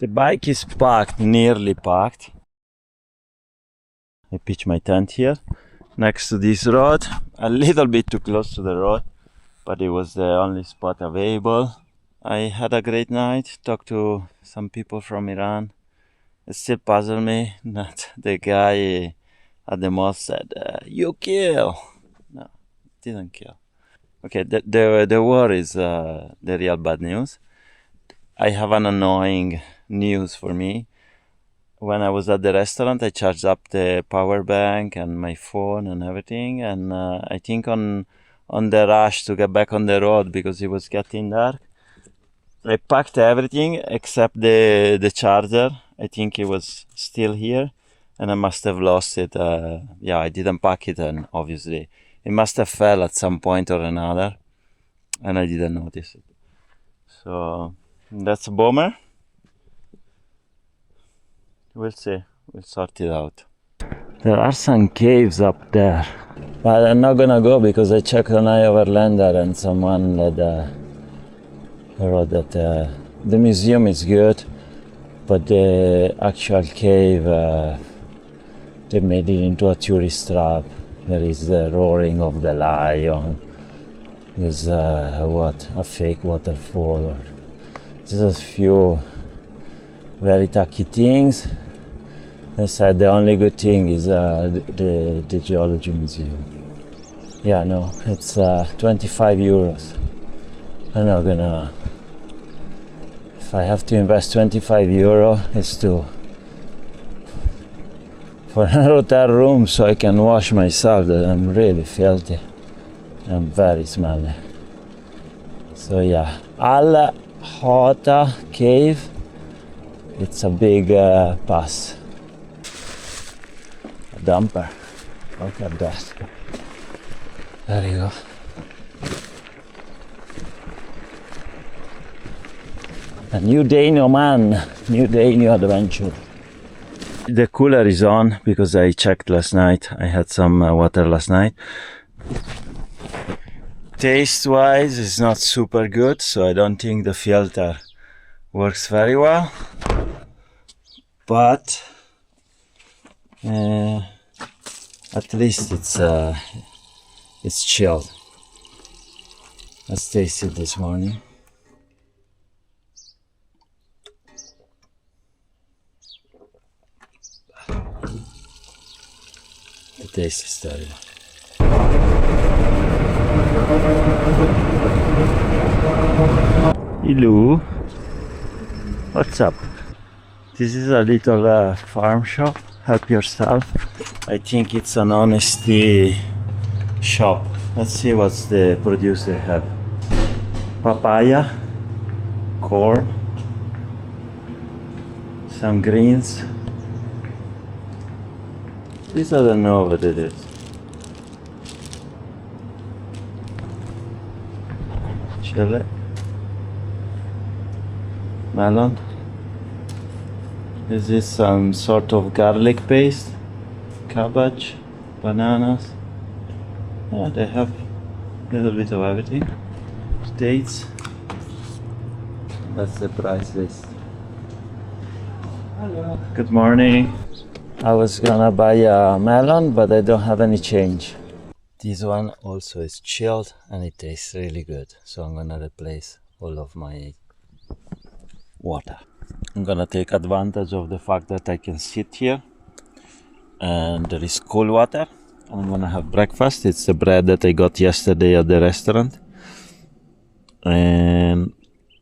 The bike is packed, nearly packed. I pitch my tent here next to this road, a little bit too close to the road, but it was the only spot available. I had a great night, talked to some people from Iran. It still puzzles me that the guy at the mosque said, you kill. No, didn't kill. Okay, the war is the real bad news. I have an annoying news for me. When I was at the restaurant, I charged up the power bank and my phone and everything. And I think on the rush to get back on the road because it was getting dark, I packed everything except the charger. I think it was still here, and I must have lost it. Yeah, I didn't pack it, and obviously it must have fell at some point or another, and I didn't notice it. So that's a bummer. We'll see. We'll sort it out. There are some caves up there, but I'm not gonna go because I checked on iOverlander and someone wrote that the museum is good, but the actual cave, they made it into a tourist trap. There is the roaring of the lion. There's a fake waterfall. Just a few very tacky things. They said the only good thing is the geology museum. Yeah, no, it's 25 euros. I'm not gonna. If I have to invest 25 euro, it's for a hotel room so I can wash myself. That I'm really filthy. I'm very smelly. So yeah, Al Hoota Cave. It's a big pass. A dumper. Look at that. There you go. A new day in Oman. New day, new adventure. The cooler is on because I checked last night. I had some water last night. Taste-wise, it's not super good, so I don't think the filter works very well. But at least it's chilled. Let's taste it this morning. The taste is terrible. Hello, what's up? This is a little farm shop. Help yourself. I think it's an honesty shop. Let's see what's the produce they have. Papaya, corn, some greens. This I don't know what it is. Chili, melon. This is some sort of garlic paste, cabbage, bananas. Yeah, they have a little bit of everything. Dates. That's the price list. Hello. Good morning. I was gonna buy a melon, but I don't have any change. This one also is chilled and it tastes really good. So I'm gonna replace all of my water. I'm gonna take advantage of the fact that I can sit here and there is cool water. I'm gonna have breakfast. It's the bread that I got yesterday at the restaurant. And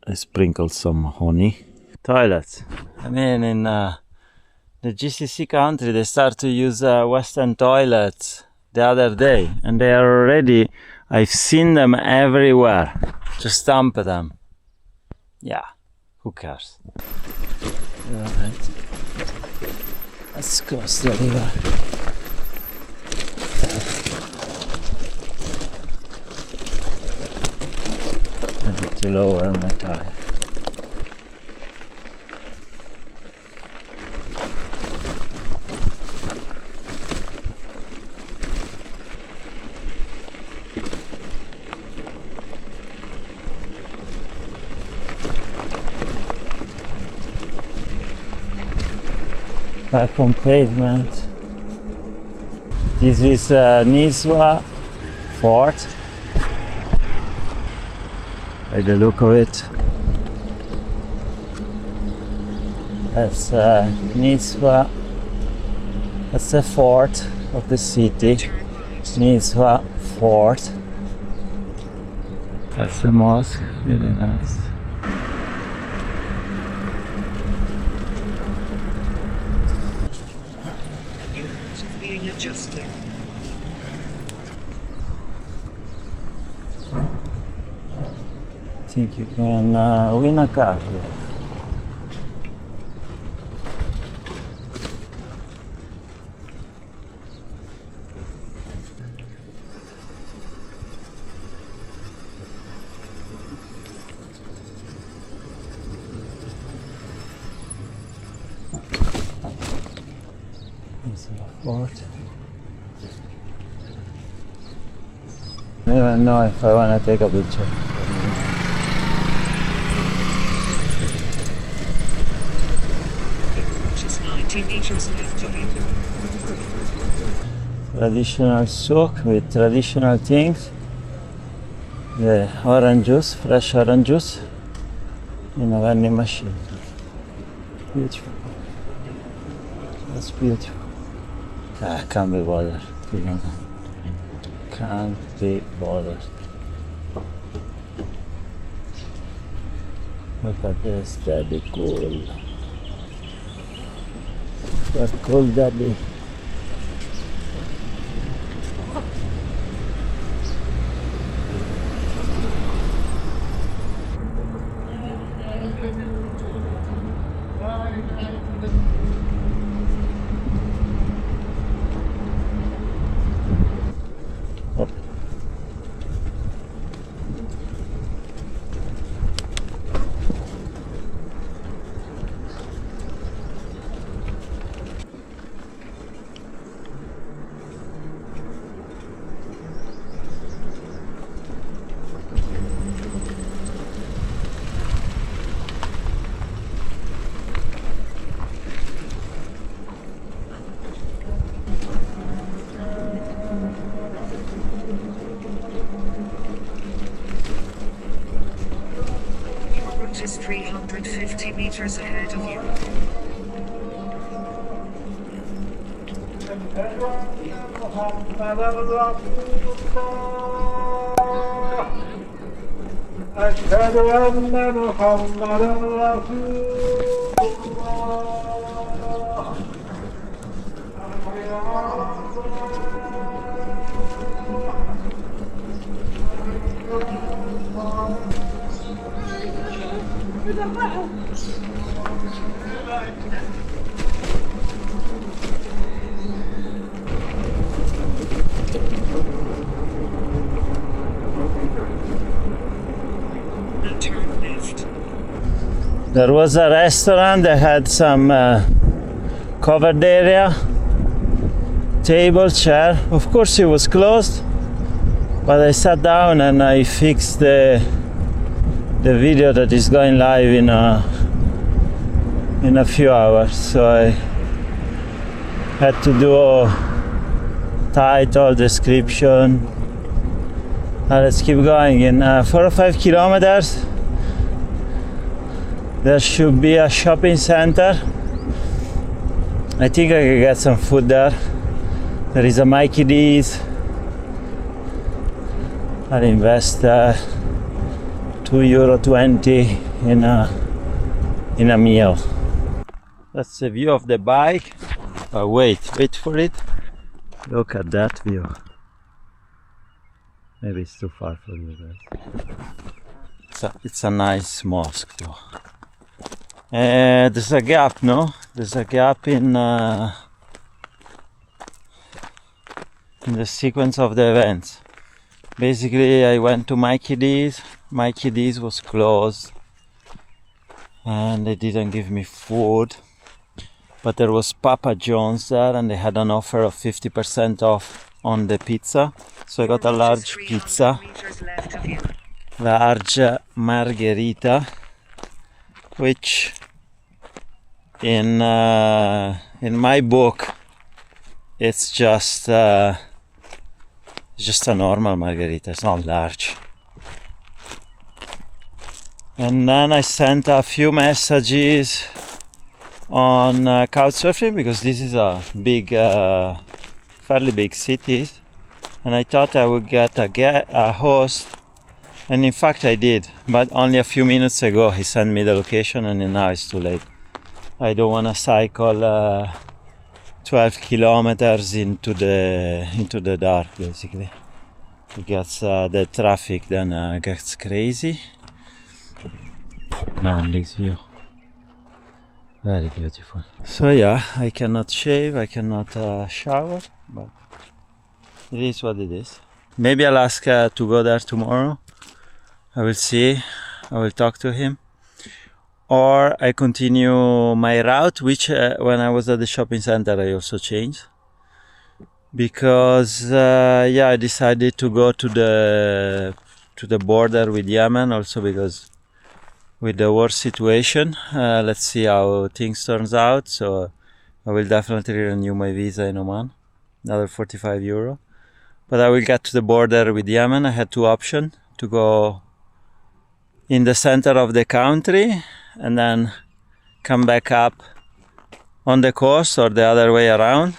I sprinkled some honey. Toilets. I mean, in the GCC country, they start to use Western toilets the other day, and they are already, I've seen them everywhere. Just dump them. Yeah, who cares? Alright. Let's cross the river. I need to lower my tire. back on pavement. This is Nizwa fort. By the look of it, that's Nizwa. That's the fort of the city, Nizwa Fort. That's the mosque, really nice. Being adjusted. I think you can win a car here. This is a fort. I don't know if I want to take a picture. Just 90 meters left of you. Traditional souk with traditional things. The orange juice, fresh orange juice in a vending machine. Beautiful. That's beautiful. I can't be bothered. Can't be bothered. Look at this, daddy cool. What cool daddy. Is 350 meters ahead of you. أشهد أن محمدا رسول Turn left. There was a restaurant that had some covered area, table, chair. Of course it was closed, but I sat down and I fixed the video that is going live in a few hours. So I had to do a title, description. Now let's keep going. In 4 or 5 kilometers there should be a shopping center. I think I can get some food there. There is a Mikey D's. I'll invest €2.20 in a meal. That's the view of the bike. Oh, wait for it. Look at that view. Maybe it's too far for you guys. It's a nice mosque though. There's a gap, no? There's a gap in the sequence of the events. Basically, I went to Mikey D's. Mikey D's was closed, and they didn't give me food. But there was Papa John's there, and they had an offer of 50% off on the pizza. So I got a large pizza, large margherita, which in my book, it's just a normal margarita. It's not large. And then I sent a few messages on Couchsurfing, because this is a big, fairly big city, and I thought I would get a host, and in fact I did, but only a few minutes ago he sent me the location, and now it's too late. I don't want to cycle 12 kilometers into the dark, basically. It gets the traffic then gets crazy. Now this view, very beautiful. So yeah, I cannot shave, I cannot shower, but it is what it is. Maybe I'll ask to go there tomorrow. I will see. I will talk to him. Or I continue my route, which when I was at the shopping center I also changed. Because I decided to go to the border with Yemen, also because with the war situation, let's see how things turns out. So I will definitely renew my visa in Oman, another 45 euro. But I will get to the border with Yemen. I had two options: to go in the center of the country and then come back up on the coast, or the other way around.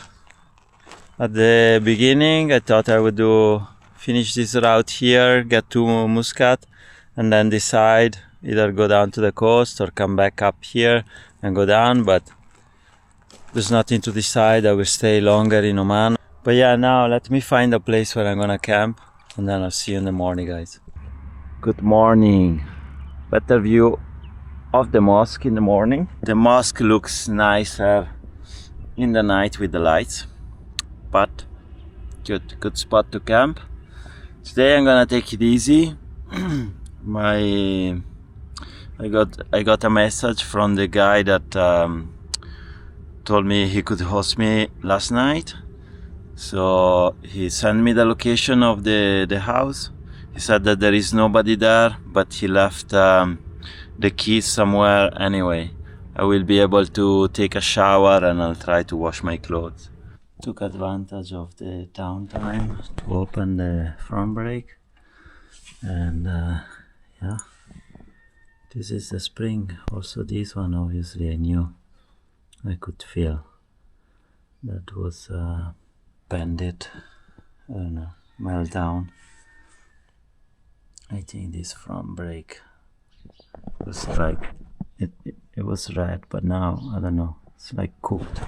At the beginning I thought I would finish this route here, get to Muscat, and then decide either go down to the coast or come back up here and go down, but there's nothing to decide. I will stay longer in Oman. But yeah, now let me find a place where I'm gonna camp, and then I'll see you in the morning, guys. Good morning. Better view of the mosque in the morning. The mosque looks nicer in the night with the lights, but good spot to camp. Today I'm gonna take it easy. I got a message from the guy that told me he could host me last night. So he sent me the location of the house. He said that there is nobody there, but he left the keys somewhere anyway. I will be able to take a shower and I'll try to wash my clothes. Took advantage of the downtime to open the front brake, and yeah, this is the spring. Also this one, obviously I knew, I could feel that was bended, I don't know, melt down. I think this front brake was like, it was red, but now, I don't know, it's like cooked.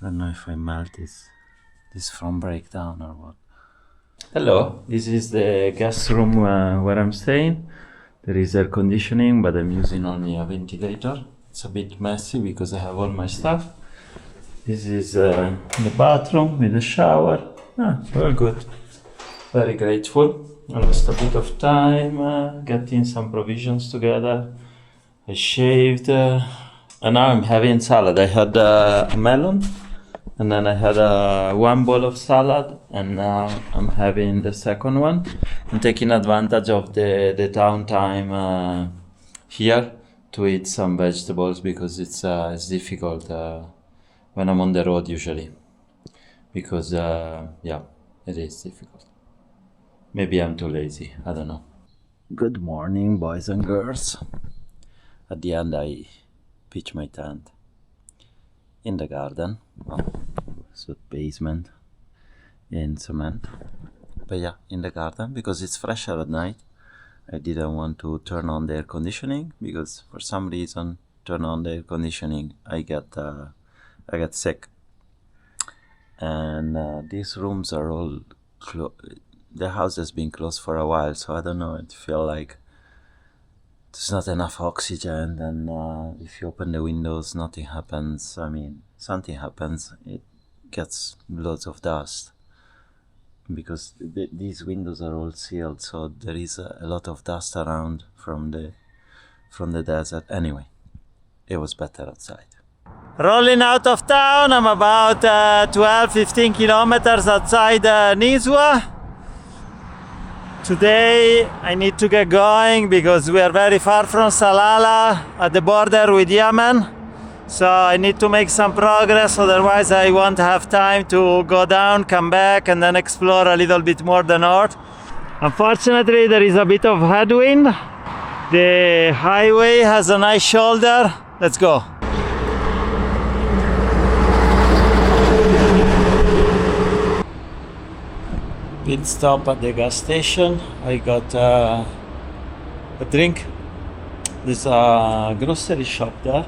I don't know if I melt this front brake down or what. Hello, this is the guest room where I'm staying. There is air conditioning, but I'm using only a ventilator. It's a bit messy because I have all my stuff. This is the bathroom with the shower. Very good. Very grateful. I lost a bit of time getting some provisions together. I shaved, and now I'm having salad. I had a melon, and then I had one bowl of salad, and now I'm having the second one. I'm taking advantage of the downtime here to eat some vegetables, because it's difficult when I'm on the road usually, because yeah, it is difficult. Maybe I'm too lazy, I don't know. Good morning, boys and girls. At the end I pitch my tent in the garden. So basement in cement, but yeah, in the garden, because it's fresher at night. I didn't want to turn on the air conditioning, because for some reason turn on the air conditioning I get sick. And these rooms are all the house has been closed for a while, so I don't know, it feel like there's not enough oxygen, and if you open the windows nothing happens. I mean, something happens, it gets loads of dust, because these windows are all sealed, so there is a lot of dust around from the desert. Anyway, it was better outside. Rolling out of town, I'm about 12-15 kilometers outside Nizwa. Today I need to get going because we are very far from Salalah at the border with Yemen. So I need to make some progress, otherwise I won't have time to go down, come back, and then explore a little bit more the north. Unfortunately, there is a bit of headwind. The highway has a nice shoulder. Let's go. Pit stop at the gas station. I got a drink. There's a grocery shop there.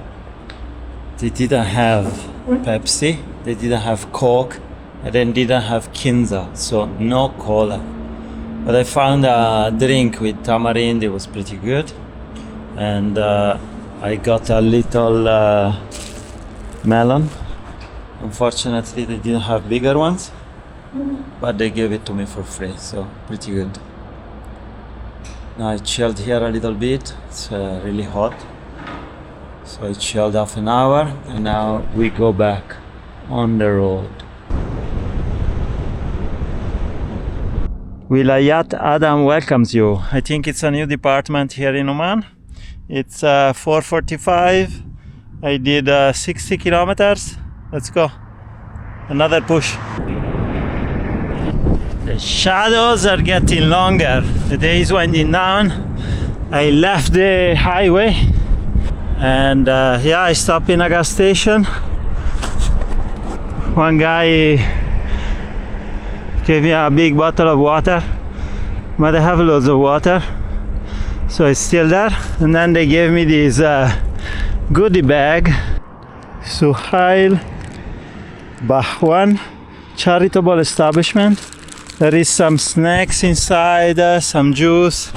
They didn't have Pepsi, they didn't have Coke, and then didn't have Kinza, so no cola. But I found a drink with tamarind, it was pretty good. And I got a little melon. Unfortunately, they didn't have bigger ones, but they gave it to me for free, so pretty good. Now I chilled here a little bit, it's really hot. So I chilled half an hour, and now we go back on the road. Wilayat Adam welcomes you. I think it's a new department here in Oman. It's 4:45. I did 60 kilometers. Let's go. Another push. The shadows are getting longer. The day is winding down. I left the highway. And yeah, I stopped in a gas station. One guy gave me a big bottle of water, but I have loads of water, so it's still there. And then they gave me this goodie bag, Suhail Bahwan charitable establishment. There is some snacks inside, some juice.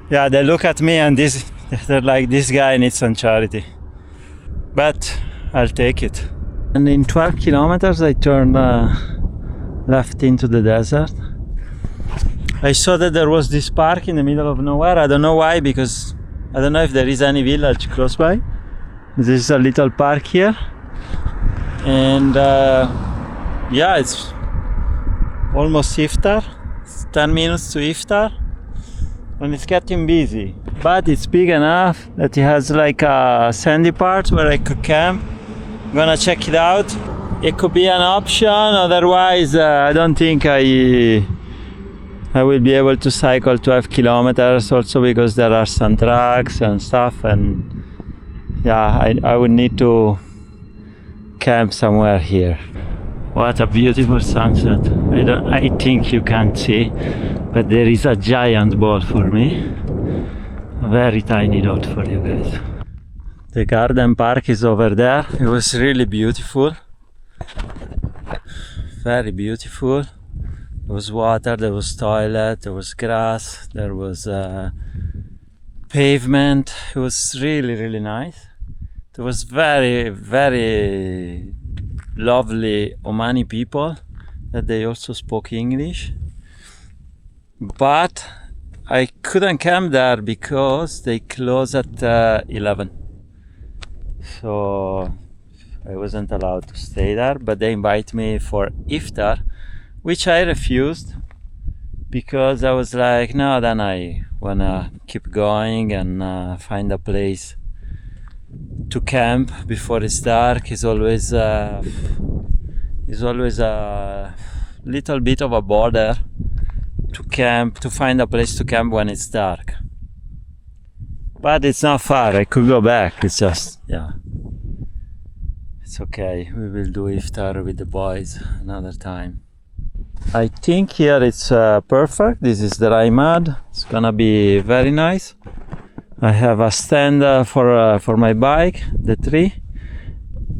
Yeah, they look at me and they're like, this guy needs some charity, but I'll take it. And in 12 kilometers I turned left into the desert. I saw that there was this park in the middle of nowhere. I don't know why, because I don't know if there is any village close by. This is a little park here, and yeah, it's almost iftar. It's 10 minutes to iftar, and it's getting busy, but it's big enough that it has like a sandy part where I could camp. I'm gonna check it out. It could be an option, otherwise I don't think I will be able to cycle 12 kilometers, also because there are some tracks and stuff, and yeah, I would need to camp somewhere here. What a beautiful sunset. I think you can't see, but there is a giant ball for me, a very tiny dot for you guys. The garden park is over there. It was really beautiful, very beautiful. There was water, there was toilet, there was grass, there was pavement. It was really, really nice. There was very, very lovely Omani people that they also spoke English. But I couldn't camp there because they close at 11. So I wasn't allowed to stay there, but they invite me for iftar, which I refused because I was like, no, then I wanna keep going and find a place to camp before it's dark. Is always a little bit of a bother to camp, to find a place to camp when it's dark. But it's not far, I could go back. It's just, yeah, it's okay. We will do iftar with the boys another time. I think here it's perfect. This is the Raimad. It's gonna be very nice. I have a stand for my bike, the tree.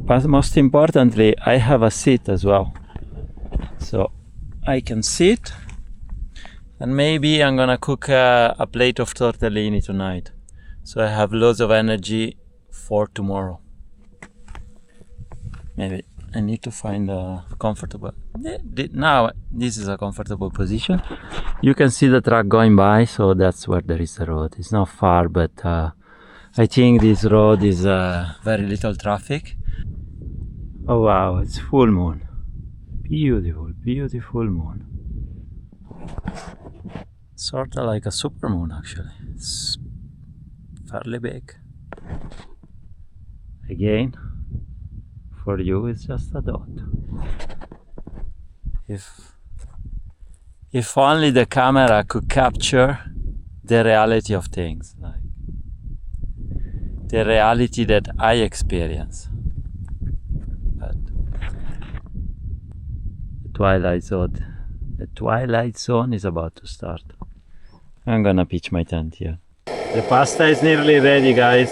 But most importantly, I have a seat as well. So I can sit, and maybe I'm gonna cook a plate of tortellini tonight. So I have loads of energy for tomorrow. Maybe I need to find a comfortable. Now this is a comfortable position. You can see the truck going by, so that's where there is a road. It's not far, but I think this road is very little traffic. Oh wow, it's full moon. Beautiful, beautiful moon. Sort of like a supermoon actually. It's fairly big. again, for you it's just a dot. If only the camera could capture the reality of things, like the reality that I experience. But the twilight zone is about to start. I'm gonna pitch my tent here. The pasta is nearly ready, guys.